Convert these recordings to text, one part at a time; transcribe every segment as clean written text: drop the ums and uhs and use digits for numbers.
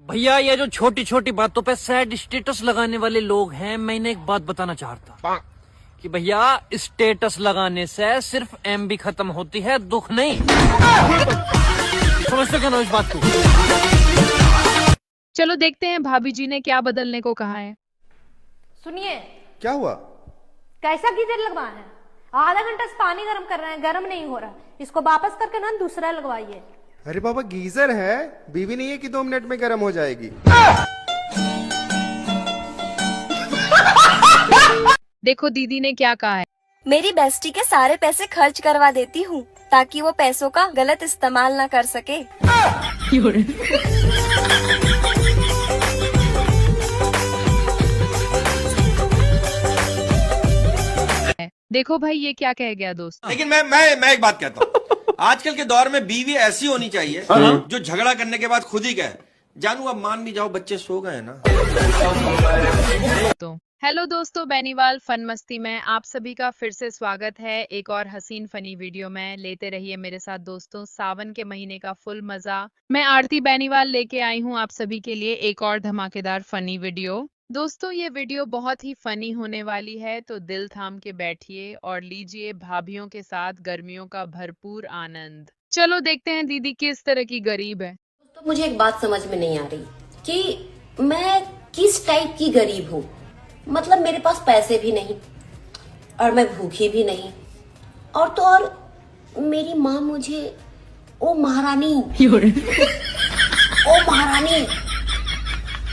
भैया ये जो छोटी छोटी बातों पे सैड स्टेटस लगाने वाले लोग हैं, मैं इन्हें एक बात बताना चाहता कि भैया स्टेटस लगाने से सिर्फ एमबी खत्म होती है, दुख नहीं। समझते क्या ना इस बात को? चलो देखते हैं भाभी जी ने क्या बदलने को कहा है। सुनिए, क्या हुआ? कैसा गीजर लगवाना है? आधा घंटा से पानी गर्म कर रहे हैं, गर्म नहीं हो रहा। इसको वापस करके ना दूसरा लगवाइए। अरे बाबा गीजर है, बीवी नहीं है कि 2 मिनट में गर्म हो जाएगी। देखो दीदी ने क्या कहा है। मेरी बेस्टी के सारे पैसे खर्च करवा देती हूँ ताकि वो पैसों का गलत इस्तेमाल ना कर सके। देखो भाई ये क्या कह गया दोस्त। लेकिन मैं एक बात कहता हूँ, आजकल के दौर में बीवी ऐसी होनी चाहिए जो झगड़ा करने के बाद खुद ही कहे, जानू अब मान भी जाओ, बच्चे सो गए ना। तो हेलो दोस्तों, बेनीवाल फन मस्ती में आप सभी का फिर से स्वागत है एक और हसीन फनी वीडियो में। लेते रहिए मेरे साथ दोस्तों सावन के महीने का फुल मजा। मैं आरती बेनीवाल लेके आई हूँ आप सभी के लिए एक और धमाकेदार फनी वीडियो। दोस्तों ये वीडियो बहुत ही फनी होने वाली है, तो दिल थाम के बैठिए और लीजिए भाभीियों के साथ गर्मियों का भरपूर आनंद। चलो देखते हैं दीदी किस तरह की गरीब है। तो मुझे एक बात समझ में नहीं आ रही कि मैं किस टाइप की गरीब हूँ। मतलब मेरे पास पैसे भी नहीं और मैं भूखी भी नहीं, और तो और मेरी माँ मुझे ओ महारानी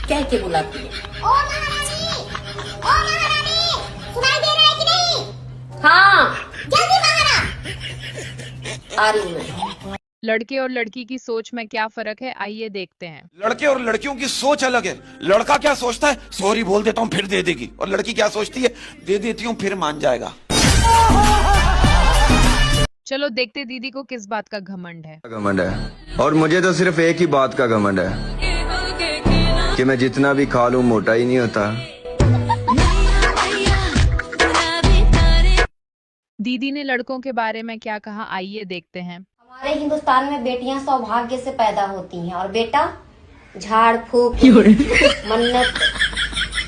कह के बुलाती है। ओ महारानी, सुनाई दे रहा है कि नहीं? हाँ, जल्दी बाहर आ रही हूँ मैं। लड़के और लड़की की सोच में क्या फर्क है, आइए देखते हैं। लड़के और लड़कियों की सोच अलग है। लड़का क्या सोचता है, सॉरी बोल देता हूँ फिर दे देगी, और लड़की क्या सोचती है, दे देती हूँ फिर मान जाएगा। चलो देखते दीदी को किस बात का घमंड है। घमंड है, और मुझे तो सिर्फ एक ही बात का घमंड है कि मैं जितना भी खा लूं मोटा ही नहीं होता। दीदी ने लड़कों के बारे में क्या कहा, आइए देखते हैं। हमारे हिंदुस्तान में बेटियां सौभाग्य से पैदा होती हैं और बेटा झाड़ फूक मन्नत।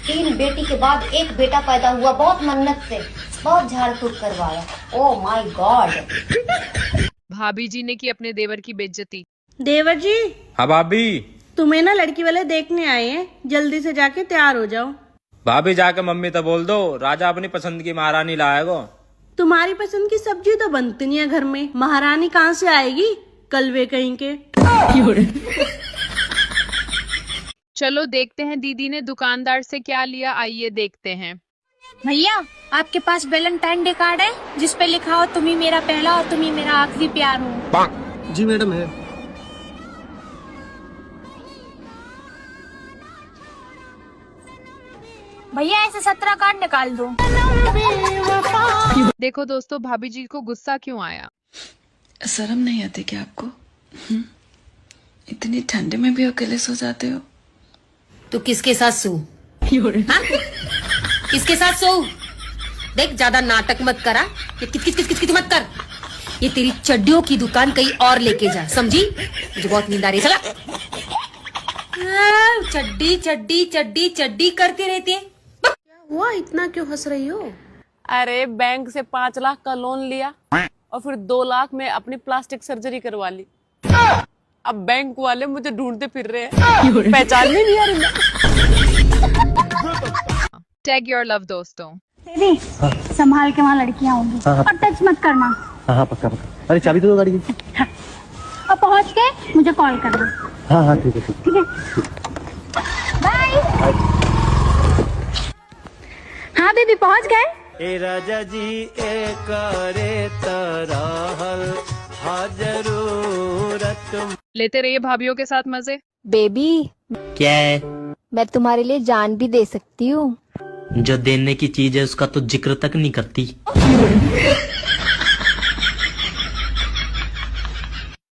3 बेटी के बाद एक बेटा पैदा हुआ, बहुत मन्नत से, बहुत झाड़ फूक करवाया। Oh my God. भाभी जी ने की अपने देवर की बेइज्जती। देवर जी। हाँ भाभी, तुम्हें ना लड़की वाले देखने आए हैं, जल्दी से जाके तैयार हो जाओ। भाभी जाके मम्मी तो बोल दो राजा अपनी पसंद की महारानी लाएगो। तुम्हारी पसंद की सब्जी तो बनती नहीं है घर में, महारानी कहाँ से आएगी, कलवे कहीं के। चलो देखते हैं दीदी ने दुकानदार से क्या लिया, आइए देखते हैं। भैया आपके पास वैलेंटाइन डे कार्ड है जिसपे लिखा हो तुम ही मेरा पहला और तुम ही मेरा आखिरी प्यार हो? जी मैडम है। भैया ऐसे 17 कार्ड निकाल दो। देखो दोस्तों भाभी जी को गुस्सा क्यों आया। शर्म नहीं आती क्या आपको? इतनी ठंडे में भी अकेले सो जाते हो? तू किसके साथ सो? हाँ? किसके साथ सो? देख ज्यादा नाटक मत करा, ये किस मत कर। ये तेरी चड्डियों की दुकान कहीं और लेके जा, समझी? मुझे बहुत नींद आ रही है। चला चड्डी चड्डी चड्डी चड्डी करती रहती है। क्या हुआ, इतना क्यों हंस रही हो? अरे बैंक से 5 लाख का लोन लिया और फिर 2 लाख में अपनी प्लास्टिक सर्जरी करवा ली। अब बैंक वाले मुझे ढूंढते फिर रहे हैं, पहचान में नहीं आ रही। टैग योर लव दोस्तों। दीदी संभाल के, वहाँ लड़कियाँ होंगी और टच मत करना। हाँ पक्का पक्का। अरे चाबी तो दो गाड़ी की। और पहुँच के मुझे कॉल करना। हाँ ठीक है। बाय। हाँ बेबी पहुँच गए। ए राजा जी ए करे तरहल जरूरत। लेते रहिए भाभीियों के साथ मजे। बेबी क्या है? मैं तुम्हारे लिए जान भी दे सकती हूँ। जो देने की चीज है उसका तो जिक्र तक नहीं करती।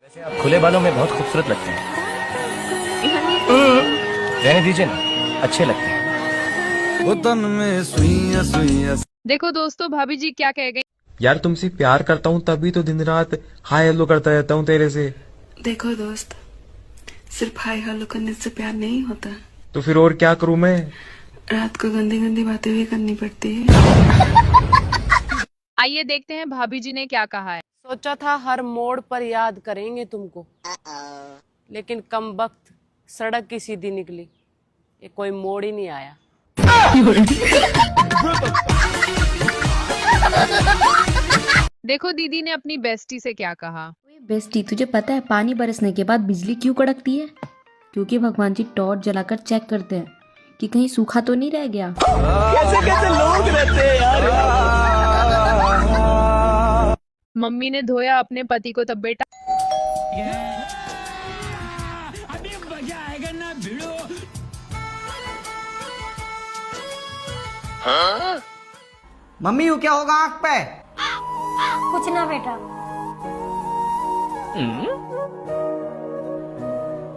वैसे आप खुले बालों में बहुत खूबसूरत लगते हैं। रहने दीजिए ना, अच्छे लगते हैं। देखो दोस्तों भाभी जी क्या कह गई। यार तुमसे प्यार करता हूँ तभी तो दिन रात हाय हेलो करता रहता हूँ तेरे से। देखो दोस्त, सिर्फ हाय हेलो करने से प्यार नहीं होता। तो फिर और क्या करूं मैं? रात को गंदी गंदी बातें भी करनी पड़ती है। आइए देखते हैं भाभी जी ने क्या कहा है। सोचा था हर मोड़ पर याद करेंगे तुमको, लेकिन कम वक्त सड़क की सीधी निकली, ये कोई मोड़ ही नहीं आया। देखो दीदी ने अपनी बेस्टी से क्या कहा। बेस्टी, तुझे पता है पानी बरसने के बाद बिजली क्यों कड़कती है? क्योंकि भगवान जी टॉर्च जलाकर चेक करते हैं कि कहीं सूखा तो नहीं रह गया। कैसे कैसे लोग रहते हैं यार। मम्मी ने धोया अपने पति को, तब बेटा अभी मजा आएगा ना भिड़ो। मम्मी यू क्या होगा आंख पे? कुछ ना बेटा।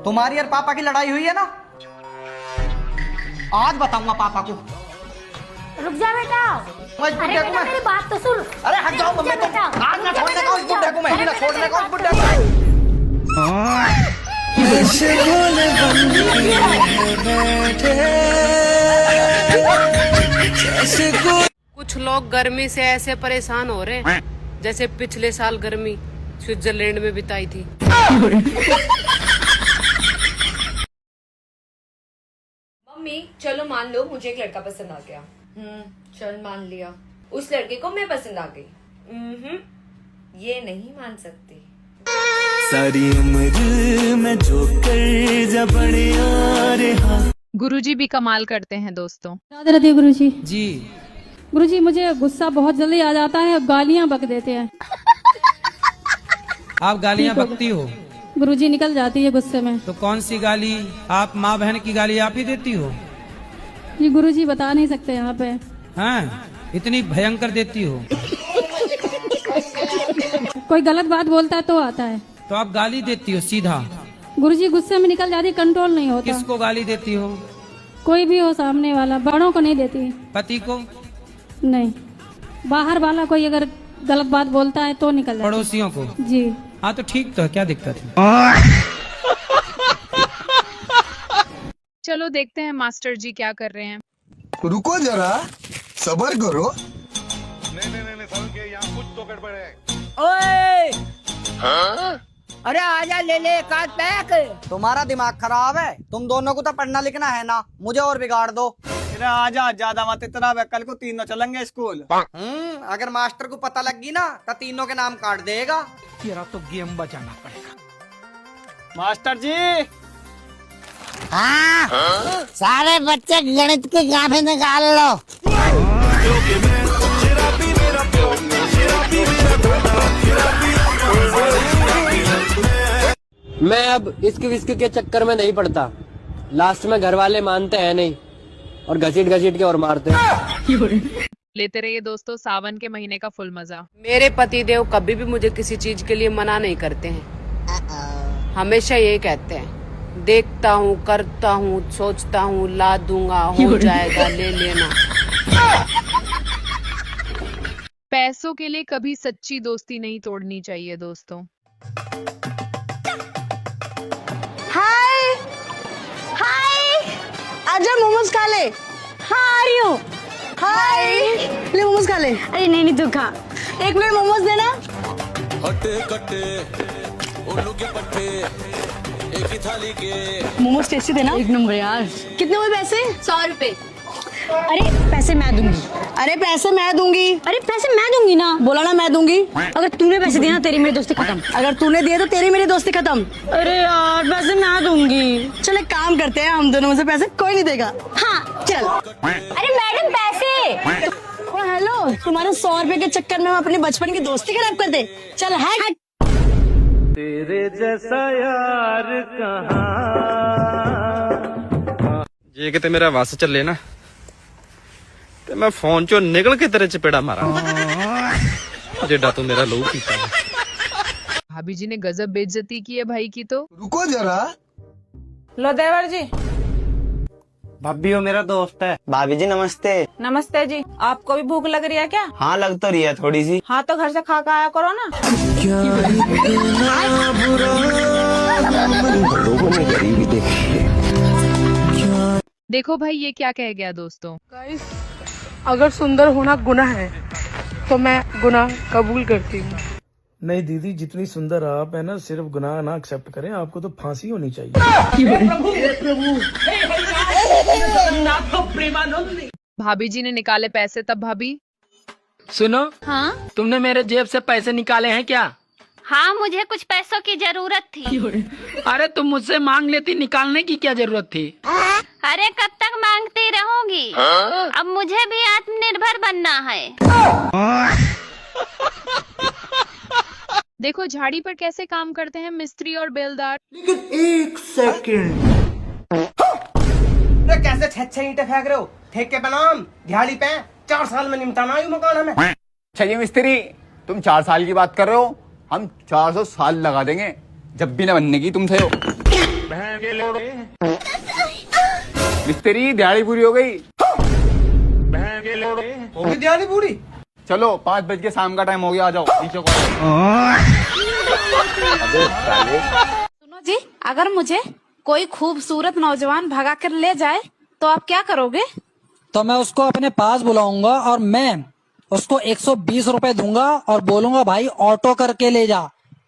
तुम्हारी और पापा की लड़ाई हुई है ना, आज बताऊंगा पापा को। रुक जा बेटा। अरे बेटा मेरी बात तो सुन। अरे हट जाओ मम्मी, तुम आज ना छोड़ने का उस बुड्ढे को, मैं ही ना छोड़ने का उस बुड्ढे को। कुछ लोग गर्मी से ऐसे परेशान हो रहे हैं जैसे पिछले साल गर्मी स्विट्जरलैंड में बिताई थी। मम्मी चलो मान लो मुझे एक लड़का पसंद आ गया। चल मान लिया। उस लड़के को मैं पसंद आ गई। ये नहीं मान सकती। सारी उम्र में जो कर जा बड़े रहा। गुरुजी भी कमाल करते हैं दोस्तों। याद रहती है गुरुजी? जी गुरुजी, मुझे गुस्सा बहुत जल्दी आ जाता है, गालियां बक देते हैं। आप गालियां बकती हो? गुरुजी निकल जाती है गुस्से में। तो कौन सी गाली? आप माँ बहन की गाली आप ही देती हो? जी गुरुजी बता नहीं सकते यहाँ पे। हाँ, इतनी भयंकर देती हो? कोई गलत बात बोलता है तो आता है। तो आप गाली देती हो सीधा? गुरुजी गुस्से में निकल जाती, कंट्रोल नहीं होता। किसको गाली देती हो? कोई भी हो, सामने वाला, बड़ों को नहीं देती। पति को? नहीं, बाहर वाला कोई अगर गलत बात बोलता है तो निकल जाती। पड़ोसियों को? जी हाँ तो ठीक, तो क्या दिक्कत है? चलो देखते हैं मास्टर जी क्या कर रहे हैं। रुको जरा, सब्र करो। नहीं समझ के, यहाँ कुछ तो गड़बड़ है। ओए! अरे आजा, ले ले एक आध पैक। तुम्हारा दिमाग खराब है, तुम दोनों को तो पढ़ना लिखना है ना, मुझे और बिगाड़ दो। आजा, ज्यादा मत इतना, कल को तीनों चलेंगे स्कूल। अगर मास्टर को पता लग गई ना तो तीनों के नाम काट देगा। तेरा तो गेम बचाना पड़ेगा। मास्टर जी। हाँ? सारे बच्चे गणित के गाफे निकाल लो। मैं अब इसकी विस्की के चक्कर में नहीं पड़ता। लास्ट में घर वाले मानते हैं नहीं और घसीट घसीट के और मारते हैं। लेते रहिए दोस्तों सावन के महीने का फुल मजा। मेरे पति देव कभी भी मुझे किसी चीज के लिए मना नहीं करते हैं। हमेशा यही कहते हैं, देखता हूँ, करता हूँ, सोचता हूँ, ला दूंगा, हो जाएगा, ले लेना। पैसों के लिए कभी सच्ची दोस्ती नहीं तोड़नी चाहिए दोस्तों। हाय हाय, आजा मोमोज खा ले। हाँ आ रही हूँ। हाय, ले मोमोज खा ले। अरे नहीं नहीं, तू खा। एक प्लेट मोमोज देना। हट्टे कट्टे उल्लू के पट्टे एक ही थाली के। मोमोज टेस्टी देना। एक नंबर यार। कितने हुए पैसे? 100 रुपए। अरे पैसे मैं दूंगी। अरे पैसे मैं दूंगी। अरे पैसे मैं दूंगी ना, बोला ना मैं दूंगी। अगर तूने पैसे दिए ना तेरी मेरी दोस्ती खत्म। अगर तूने दिए तो तेरी मेरी दोस्ती खत्म। अरे यार पैसे मैं दूंगी। चल एक काम करते हैं, हम दोनों में से पैसे कोई नहीं देगा। हाँ चल। अरे मैडम पैसे। ओ हेलो, तुम्हारे 100 रुपए के चक्कर में हम अपने बचपन की दोस्ती खराब कर दे। चल हट। तेरे जैसा यार कहाँ। जे किते मेरा वस चले ना ते मैं फोन चो निकल के तेरे चपेड़ा मारा जेडा तू मेरा लहू पीता है। भाभी जी ने गजब बेइज्जती की है भाई की। तो रुको जरा। लो देवर जी। भाभी हो मेरा दोस्त है। भाभी जी नमस्ते। नमस्ते जी। आपको भी भूख लग रही है क्या? हाँ लग तो रही है थोड़ी सी। हाँ तो घर से खा कर आया करो ना। क्या लोगों ने गरीबी देखी है। देखो भाई ये क्या कह गया दोस्तों। गाइस, अगर सुंदर होना गुनाह है तो मैं गुनाह कबूल करती हूँ। नहीं दीदी, जितनी सुंदर आप है ना, सिर्फ गुनाह ना एक्सेप्ट करें, आपको तो फांसी होनी चाहिए। भाभी जी ने निकाले पैसे तब भाभी। सुनो, हाँ तुमने मेरे जेब से पैसे निकाले हैं क्या? हाँ, मुझे कुछ पैसों की जरूरत थी। अरे तुम मुझसे मांग लेती, निकालने की क्या जरूरत थी? अरे कब तक मांगती रहोगी? अब मुझे भी आत्मनिर्भर बनना है। देखो झाड़ी पर कैसे काम करते हैं मिस्त्री और बेलदार। लेकिन एक सेकंड, कैसे 6 ईंटें फेंक रहे हो? ठेके पे नाम, दिहाड़ी पे 4 साल में निमटाना आयु मकान हमें। अच्छा जी मिस्त्री, तुम 4 साल की बात कर रहे हो, हम 400 साल लगा देंगे जब भी न बनने की तुमसे हो। मिस्त्री दिहाड़ी पूरी हो गई। हो गई दिहाड़ी पूरी? चलो 5 बज के शाम का टाइम हो गया, आ जाओ नीचे को। सुनो जी, अगर मुझे कोई खूबसूरत नौजवान भगा कर ले जाए तो आप क्या करोगे? तो मैं उसको अपने पास बुलाऊंगा और मैं उसको 120 रुपए दूंगा और बोलूंगा भाई ऑटो करके ले जा,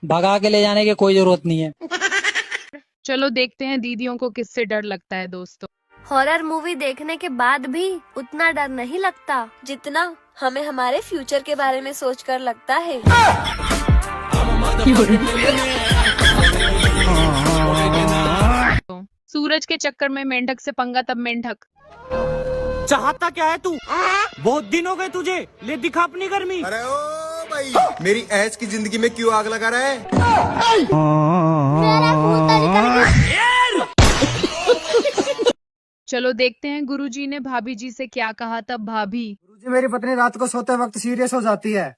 भगा के ले जाने की कोई जरूरत नहीं है। चलो देखते हैं दीदियों को किससे डर लगता है दोस्तों। हॉरर मूवी देखने के बाद भी उतना डर नहीं लगता जितना हमें हमारे फ्यूचर के बारे में सोचकर लगता है। सूरज के चक्कर में मेंढक से पंगा तब मेंढक। चाहता क्या है तू? बहुत दिन हो गए तुझे, ले दिखा अपनी गर्मी। अरे ओ भाई, मेरी ऐश की जिंदगी में क्यों आग लगा रहा है? चलो देखते हैं गुरुजी ने भाभी जी से क्या कहा तब भाभी। गुरुजी, मेरी पत्नी रात को सोते वक्त सीरियस हो जाती है।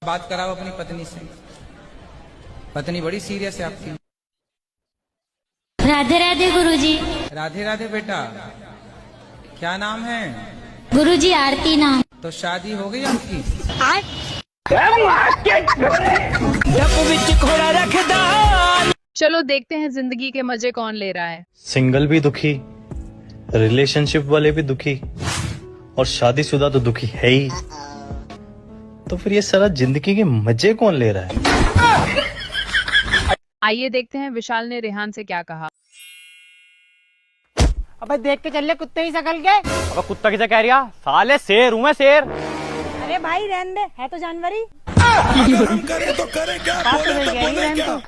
बात कराओ अपनी पत्नी से, पत्नी बड़ी सीरियस है आपकी। राधे राधे गुरुजी। राधे राधे बेटा, क्या नाम है? गुरुजी आरती नाम। तो शादी हो गई आपकी? चलो देखते हैं जिंदगी के मजे कौन ले रहा है। सिंगल भी दुखी, रिलेशनशिप वाले भी दुखी और शादीशुदा तो दुखी है ही, तो फिर ये सारा जिंदगी के मजे कौन ले रहा है? आइए देखते हैं विशाल ने रेहान से क्या कहा। अबे देख के चल ले, कुत्ते ही सकल के। अब कुत्ता किसे कह रिया? साले शेर हूँ मैं, शेर। अरे भाई रहने दे, है तो जानवर ही। करे तो करे क्या, बोले तो बोले क्या।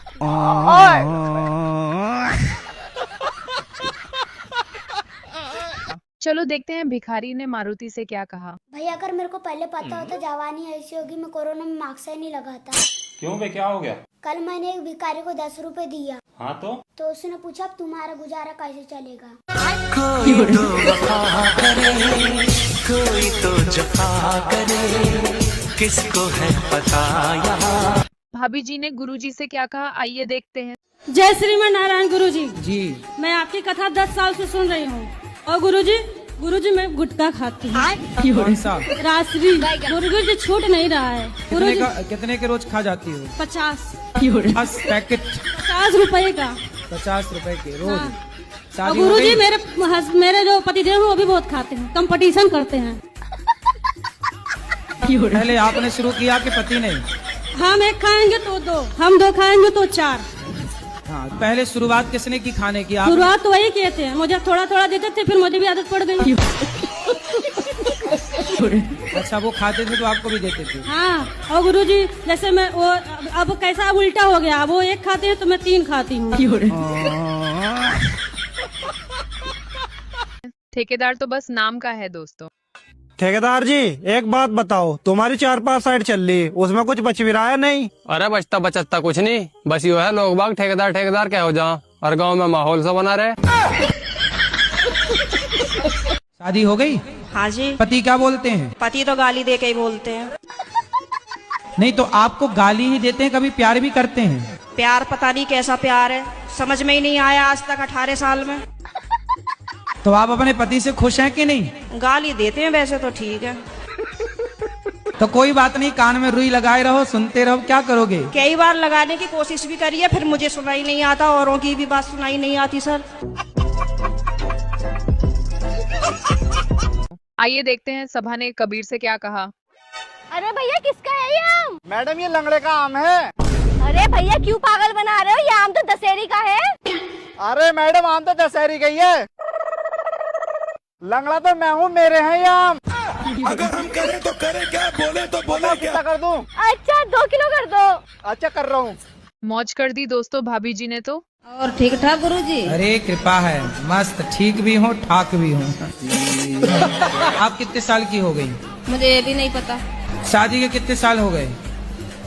चलो देखते हैं भिखारी ने मारुति से क्या कहा। भैया अगर मेरे को पहले पता होता जवानी ऐसी होगी, मैं कोरोना में मास्क ही नहीं लगाता। क्यों बे, क्या हो गया? कल मैंने एक भिखारी को 10 रुपए दिया। हाँ तो उसने पूछा अब तुम्हारा गुजारा कैसे चलेगा? कोई तो वफा करे, कोई तो जफा करे, किसको है पता यहाँ। भाभी जी ने गुरुजी से क्या कहा, आइए देखते हैं। जय श्रीमन नारायण गुरुजी। जी, मैं आपकी कथा 10 साल से सुन रही हूँ। और गुरुजी मैं गुटखा खाती हूँ। कौन सा? रासरी। गुरुजी छूट नहीं रहा है। कितने के रोज खा जाती हो? 50 पैकेट। 50 रुपए का। 50 रुपए के रोज। और गुरुजी मेरे जो पतिदेव वो भी बहुत खाते हैं, कंपटीशन करते हैं। पहले आपने शुरू किया कि पति ने? हम एक खाएंगे तो 2, हम 2 खाएंगे तो 4। हाँ, पहले शुरुआत किसने की खाने की? शुरुआत तो वही किए थे, मुझे थोड़ा थोड़ा देते थे, फिर मुझे भी आदत पड़ गई। अच्छा, वो खाते थे तो आपको भी देते थे? हाँ, और गुरुजी जैसे मैं वो अब कैसा उल्टा हो गया, वो 1 खाते हैं तो मैं 3 खाती हूँ। ठेकेदार तो बस नाम का है दोस्तों। ठेकेदार जी एक बात बताओ, तुम्हारी 4-5 साइड चल रही, उसमें कुछ बच भी रहा है? नहीं। अरे बचता बचता कुछ नहीं, बस यो है लोग बाग ठेकेदार ठेकेदार क्या हो जा, और गांव में माहौल सा बना रहे। शादी हो गई? हाँ जी। पति क्या बोलते हैं? पति तो गाली दे के ही बोलते हैं। नहीं तो आपको गाली ही देते हैं, कभी प्यार भी करते हैं? प्यार पता नहीं कैसा प्यार है, समझ में ही नहीं आया आज तक 18 साल में। तो आप अपने पति से खुश हैं कि नहीं? गाली देते हैं वैसे तो ठीक है। तो कोई बात नहीं, कान में रुई लगाए रहो, सुनते रहो, क्या करोगे? कई बार लगाने की कोशिश भी करिए, फिर मुझे सुनाई नहीं आता, औरों की भी बात सुनाई नहीं आती सर। आइए देखते हैं सभा ने कबीर से क्या कहा। अरे भैया किसका है ये आम? मैडम ये लंगड़े का आम है। अरे भैया क्यों पागल बना रहे हो, ये आम तो दशहरी का है। अरे मैडम आम तो दशहरी का ही है, लंगड़ा तो मैं हूँ, मेरे हैं ये आम। अगर हम करें तो करें क्या, बोले तो बोले कितना कर दूं? अच्छा 2 किलो कर दो। अच्छा कर रहा हूँ। मौज कर दी दोस्तों भाभी जी ने तो। और ठीक ठाक गुरुजी? अरे कृपा है, मस्त ठीक भी हूँ ठाक भी हूँ। आप कितने साल की हो गई? मुझे ये भी नहीं पता। शादी के कितने साल हो गए?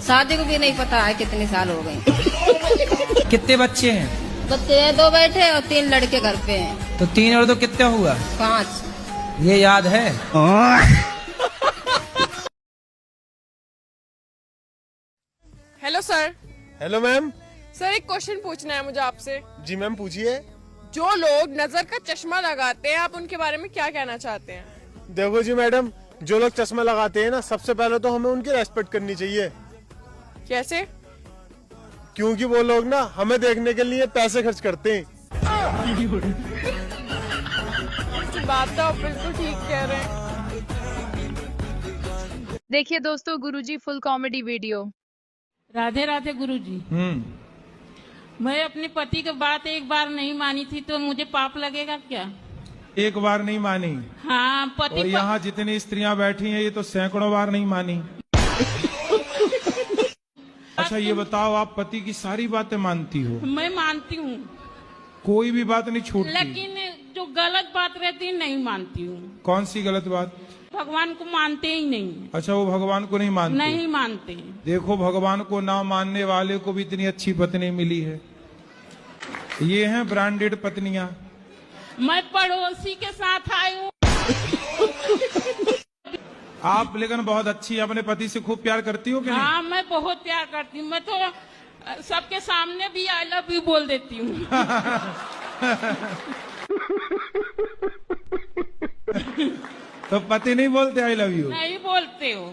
शादी को भी नहीं पता है कितने साल हो गए। कितने बच्चे हैं? बच्चे 2 बैठे और 3 लड़के घर पे हैं। तो 3 और 2 कितने हुआ? 5। ये याद है? Hello sir. Hello ma'am. Sir एक क्वेश्चन पूछना है मुझे आपसे। जी मैम पूछिए। जो लोग नजर का चश्मा लगाते हैं, आप उनके बारे में क्या कहना चाहते हैं? देखो जी मैडम, जो लोग चश्मा लगाते हैं ना, सबसे पहले तो हमें उनकी रेस्पेक्ट करनी चाहिए। कैसे? क्योंकि वो लोग ना हमें देखने के लिए पैसे खर्च करते हैं। बात तो आप बिल्कुल ठीक कह रहे हैं। देखिए दोस्तों Guruji full comedy video. Radhe Radhe Guruji. मैं अपने पति की बात एक बार नहीं मानी थी, तो मुझे पाप लगेगा क्या? एक बार नहीं मानी? हाँ पति। और यहाँ जितनी स्त्रियाँ बैठी हैं, ये तो सैकड़ों बार नहीं मानी। अच्छा ये बताओ, आप पति की सारी बातें मानती हो? मैं मानती हूँ, कोई भी बात नहीं छूटती? लेकिन जो गलत बात रहती है नहीं मानती हूँ। कौन सी गलत बात? भगवान को मानते ही नहीं। अच्छा वो भगवान को नहीं मानते? नहीं मानते। देखो भगवान को ना मानने वाले को भी इतनी अच्छी पत्नी मिली है। ये हैं ब्रांडेड पत्नियां। मैं पड़ोसी के साथ आई हूँ। आप लेकिन बहुत अच्छी, अपने पति से खूब प्यार करती हो कि नहीं? हाँ मैं बहुत प्यार करती हूँ, मैं तो सबके सामने भी आई लव यू बोल देती हूँ। तो पति नहीं बोलते आई लव यू? नहीं बोलते हो।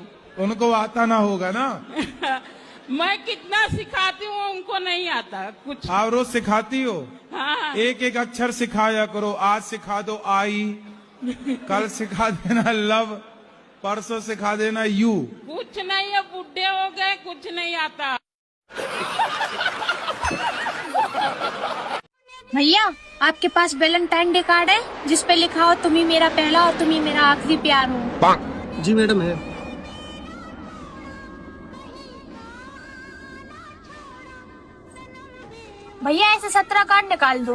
उनको आता ना होगा ना। मैं कितना सिखाती हूँ उनको नहीं आता कुछ। आप रोज सिखाती हो? हाँ। एक एक अक्षर सिखाया करो। आज सिखा दो आई, कल सिखा देना लव, परसों सिखा देना यू। कुछ नहीं है, बुढ़े हो गए, कुछ नहीं आता। भैया आपके पास वैलेंटाइन डे कार्ड है जिसपे लिखा हो तुम ही मेरा पहला और तुम ही मेरा आखिरी प्यार हो? जी मैडम है। भैया ऐसे 17 कार्ड निकाल दो।